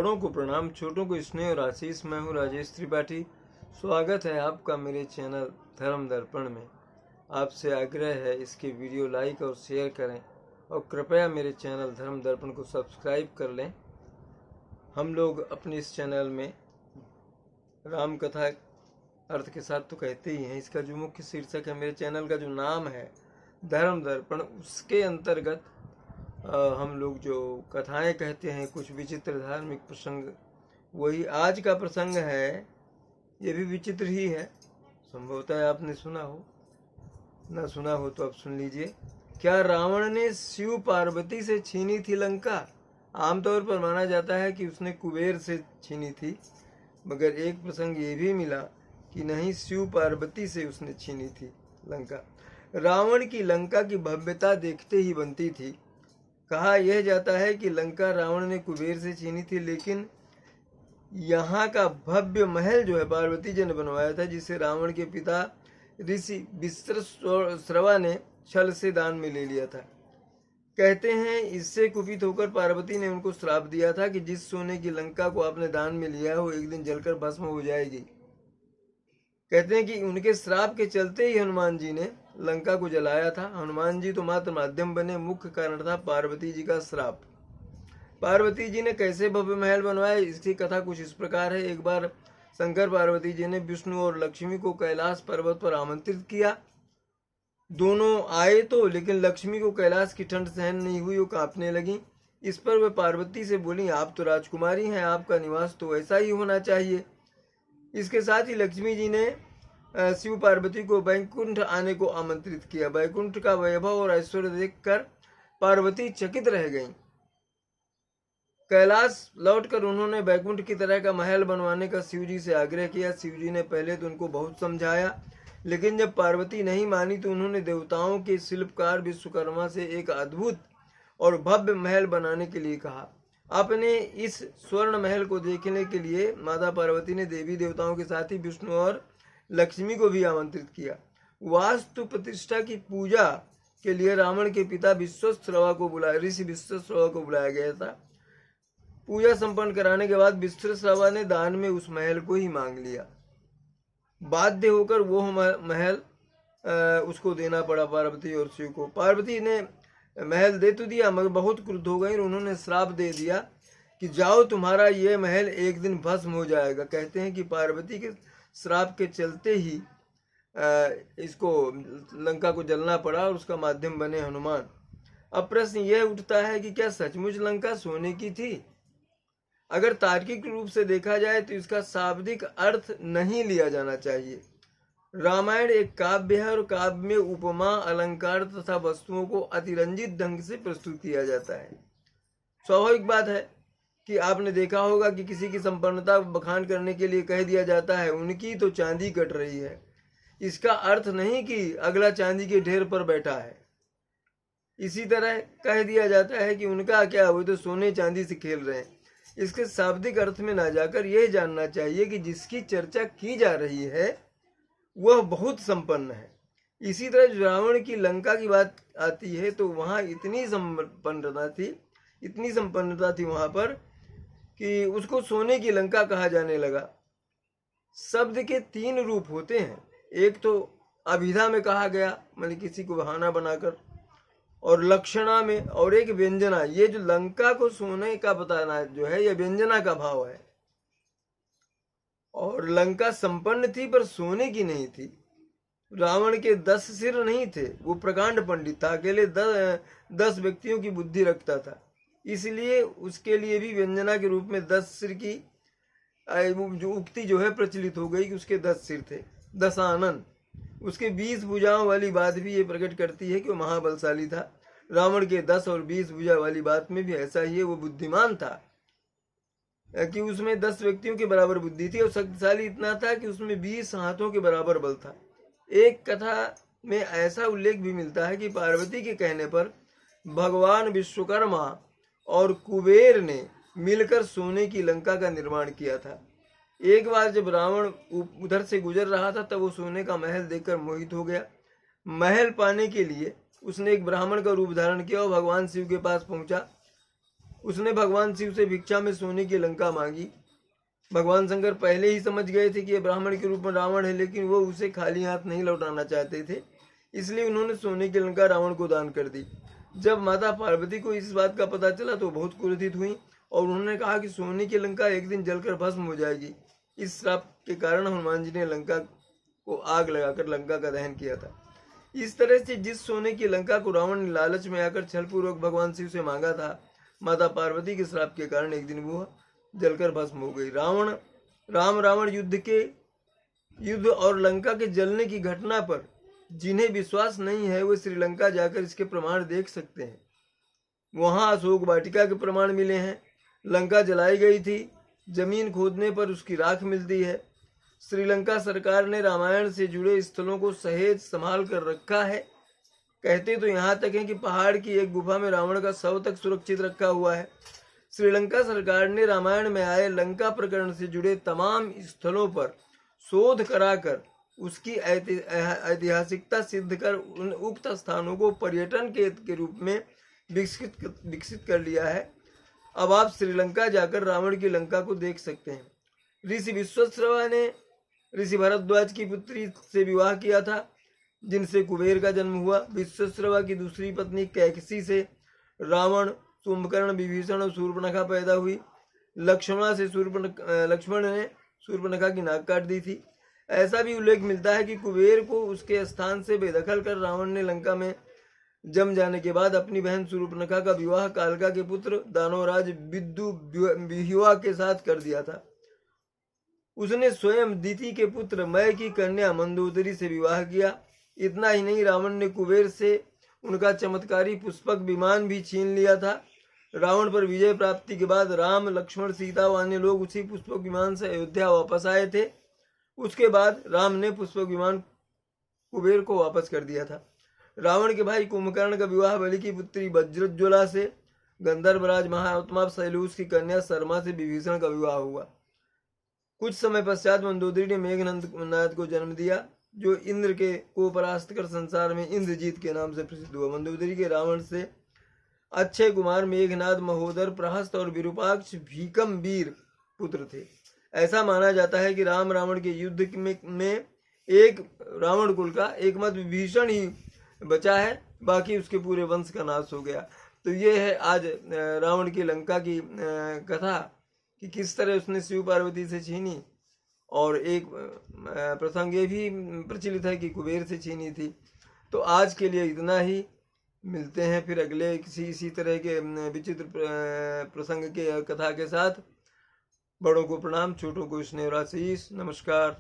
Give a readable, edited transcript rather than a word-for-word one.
बड़ों को प्रणाम, छोटों को स्नेह और आशीष। मैं हूँ राजेश त्रिपाठी। स्वागत है आपका मेरे चैनल धर्म दर्पण में। आपसे आग्रह है इसके वीडियो लाइक और शेयर करें और कृपया मेरे चैनल धर्म दर्पण को सब्सक्राइब कर लें। हम लोग अपने इस चैनल में राम कथा अर्थ के साथ तो कहते ही हैं। इसका जो मुख्य शीर्षक है, मेरे चैनल का जो नाम है धर्म दर्पण, उसके अंतर्गत हम लोग जो कथाएं कहते हैं, कुछ विचित्र धार्मिक प्रसंग, वही आज का प्रसंग है। ये भी विचित्र ही है, संभवतः आपने सुना हो, ना सुना हो तो आप सुन लीजिए। क्या रावण ने शिव पार्वती से छीनी थी लंका? आमतौर पर माना जाता है कि उसने कुबेर से छीनी थी, मगर एक प्रसंग ये भी मिला कि नहीं, शिव पार्वती से उसने छीनी थी लंका। रावण की लंका की भव्यता देखते ही बनती थी। कहा यह जाता है कि लंका रावण ने कुबेर से छीनी थी, लेकिन यहाँ का भव्य महल जो है पार्वती जी ने बनवाया था, जिसे रावण के पिता ऋषि विश्रवा ने छल से दान में ले लिया था। कहते हैं इससे कुपित होकर पार्वती ने उनको श्राप दिया था कि जिस सोने की लंका को आपने दान में लिया है वो एक दिन जलकर भस्म हो जाएगी। कहते हैं कि उनके श्राप के चलते ही हनुमान जी ने लंका को जलाया था। हनुमान जी तो मात्र माध्यम बने, मुख्य कारण था पार्वती जी का श्राप। पार्वती जी ने कैसे भव्य महल बनवाए, इसकी कथा कुछ इस प्रकार है। एक बार शंकर पार्वती जी ने विष्णु और लक्ष्मी को कैलाश पर्वत पर आमंत्रित किया। दोनों आए तो, लेकिन लक्ष्मी को कैलाश की ठंड सहन नहीं हुई, वो कांपने लगी। इस पर वे पार्वती से बोली, आप तो राजकुमारी हैं, आपका निवास तो ऐसा ही होना चाहिए। इसके साथ ही लक्ष्मी जी ने शिव पार्वती को बैकुंठ आने को आमंत्रित किया। बैकुंठ का वैभव और ऐश्वर्य देखकर पार्वती चकित रह गईं। कैलाश लौटकर उन्होंने बैकुंठ की तरह का महल बनवाने का शिव जी से आग्रह किया। शिव जी ने पहले तो उनको बहुत समझाया, लेकिन जब पार्वती नहीं मानी तो उन्होंने देवताओं के शिल्पकार विश्वकर्मा से एक अद्भुत और भव्य महल बनाने के लिए कहा। अपने इस स्वर्ण महल को देखने के लिए माता पार्वती ने देवी देवताओं के साथ ही विष्णु और लक्ष्मी को भी आमंत्रित किया। वास्तु प्रतिष्ठा की पूजा के लिए रावण के पिता ऋषि विश्वश्रवा को बुलाया गया था। पूजा संपन्न कराने के बाद विश्वश्रवा ने दान में उस महल को ही मांग लिया। बाध्य होकर वो महल उसको देना पड़ा पार्वती और शिव को। पार्वती ने महल दे तो दिया, मगर बहुत क्रुद्ध हो गई। उन्होंने श्राप दे दिया कि जाओ, तुम्हारा ये महल एक दिन भस्म हो जाएगा। कहते हैं कि पार्वती के श्राप के चलते ही इसको लंका को जलना पड़ा और उसका माध्यम बने हनुमान। अब प्रश्न यह उठता है कि क्या सचमुच लंका सोने की थी? अगर तार्किक रूप से देखा जाए तो इसका शाब्दिक अर्थ नहीं लिया जाना चाहिए। रामायण एक काव्य है और काव्य में उपमा, अलंकार तथा वस्तुओं को अतिरंजित ढंग से प्रस्तुत किया जाता है। स्वाभाविक बात है कि आपने देखा होगा कि किसी की संपन्नता बखान करने के लिए कह दिया जाता है, उनकी तो चांदी कट रही है। इसका अर्थ नहीं कि अगला चांदी के ढेर पर बैठा है। इसी तरह कह दिया जाता है कि उनका क्या, वो तो सोने चांदी से खेल रहे हैं। इसके शाब्दिक अर्थ में ना जाकर यह जानना चाहिए कि जिसकी चर्चा की जा रही है वह बहुत संपन्न है। इसी तरह रावण की लंका की बात आती है तो वहां इतनी संपन्नता थी वहां पर कि उसको सोने की लंका कहा जाने लगा। शब्द के तीन रूप होते हैं। एक तो अभिधा में कहा गया, मतलब किसी को बहाना बनाकर, और लक्षणा में, और एक व्यंजना। ये जो लंका को सोने का बताना जो है, यह व्यंजना का भाव है। और लंका संपन्न थी पर सोने की नहीं थी। रावण के 10 सिर नहीं थे, वो प्रकांड पंडित था, अकेले 10 व्यक्तियों की बुद्धि रखता था। इसलिए उसके लिए भी व्यंजना के रूप में 10 सिर की जो उक्ति जो है प्रचलित हो गई कि उसके 10 सिर थे, 10 आनन। उसके 20 भुजाओं वाली बात भी ये प्रकट करती है कि वो महाबलशाली था। रावण के 10 और 20 भुजा वाली बात में भी ऐसा ही है, वो बुद्धिमान था कि उसमें 10 व्यक्तियों के बराबर बुद्धि थी, और शक्तिशाली इतना था कि उसमें 20 हाथों के बराबर बल था। एक कथा में ऐसा उल्लेख भी मिलता है कि पार्वती के कहने पर भगवान विश्वकर्मा और कुबेर ने मिलकर सोने की लंका का निर्माण किया था। एक बार जब रावण उधर से गुजर रहा था तब वो सोने का महल देखकर मोहित हो गया। महल पाने के लिए उसने एक ब्राह्मण का रूप धारण किया और भगवान शिव के पास पहुंचा उसने भगवान शिव से भिक्षा में सोने की लंका मांगी। भगवान शंकर पहले ही समझ गए थे कि यह ब्राह्मण के रूप में रावण है, लेकिन वो उसे खाली हाथ नहीं लौटाना चाहते थे, इसलिए उन्होंने सोने की लंका रावण को दान कर दी। जब माता पार्वती को इस बात का पता चला तो बहुत क्रोधित हुई और उन्होंने कहा कि सोने की लंका एक दिन जलकर भस्म हो जाएगी। इस श्राप के कारण हनुमान जी ने लंका को आग लगाकर लंका का दहन किया था। इस तरह से जिस सोने की लंका को रावण ने लालच में आकर छलपूर्वक भगवान शिव से मांगा था, माता पार्वती के श्राप के कारण एक दिन वो जलकर भस्म हो गई। राम रावण युद्ध और लंका के जलने की घटना पर जिन्हें विश्वास नहीं है वे श्रीलंका जाकर इसके प्रमाण देख सकते हैं। वहां अशोक वाटिका के प्रमाण मिले हैं। लंका जलाई गई थी, जमीन खोदने पर उसकी राख मिलती है। श्रीलंका सरकार ने रामायण से जुड़े स्थलों को सहेज संभाल कर रखा है। कहते तो यहाँ तक है कि पहाड़ की एक गुफा में रावण का शव तक सुरक्षित रखा हुआ है। श्रीलंका सरकार ने रामायण में आए लंका प्रकरण से जुड़े तमाम स्थलों पर शोध कराकर उसकी ऐतिहासिकता सिद्ध कर उन उक्त स्थानों को पर्यटन के रूप में विकसित कर लिया है। अब आप श्रीलंका जाकर रावण की लंका को देख सकते हैं। ऋषि विश्वश्रवा ने ऋषि भरद्वाज की पुत्री से विवाह किया था, जिनसे कुबेर का जन्म हुआ। विश्वश्रवा की दूसरी पत्नी कैकसी से रावण, कुंभकर्ण, विभीषण और शूर्पणखा पैदा हुई। लक्ष्मण ने शूर्पणखा की नाक काट दी थी। ऐसा भी उल्लेख मिलता है कि कुबेर को उसके स्थान से बेदखल कर रावण ने लंका में जम जाने के बाद अपनी बहन शूर्पणखा का विवाह कालका के पुत्र दानवराज विदुविहुआ के साथ कर दिया था। उसने स्वयं दिति के पुत्र मय की कन्या मंदोदरी से विवाह किया। इतना ही नहीं, रावण ने कुबेर से उनका चमत्कारी पुष्पक विमान भी छीन लिया था। रावण पर विजय प्राप्ति के बाद राम, लक्ष्मण, सीता व अन्य लोग उसी पुष्पक विमान से अयोध्या वापस आए थे। उसके बाद राम ने पुष्पक विमान कुबेर को वापस कर दिया था। रावण के भाई कुंभकर्ण का विवाह बलि की पुत्री वज्रज्वला से, गंधर्वराज महात्मा शैलूष की कन्या शर्मा से विभीषण का विवाह हुआ। कुछ समय पश्चात मंदोदरी ने मेघनाद को जन्म दिया, जो इंद्र को परास्त कर संसार में इंद्रजीत के नाम से प्रसिद्ध हुआ। मंदोदरी के रावण से अक्षय कुमार, मेघनाद, महोदर, प्रहस्त और विरूपाक्ष भीकम वीर पुत्र थे। ऐसा माना जाता है कि रावण के युद्ध में एक रावण कुल का एकमात्र विभीषण ही बचा है, बाकी उसके पूरे वंश का नाश हो गया। तो ये है आज रावण की लंका की कथा कि किस तरह उसने शिव पार्वती से छीनी, और एक प्रसंग ये भी प्रचलित है कि कुबेर से छीनी थी। तो आज के लिए इतना ही, मिलते हैं फिर अगले किसी इसी तरह के विचित्र प्रसंग के कथा के साथ। बड़ों को प्रणाम, छोटों को स्नेह और आशीष। नमस्कार।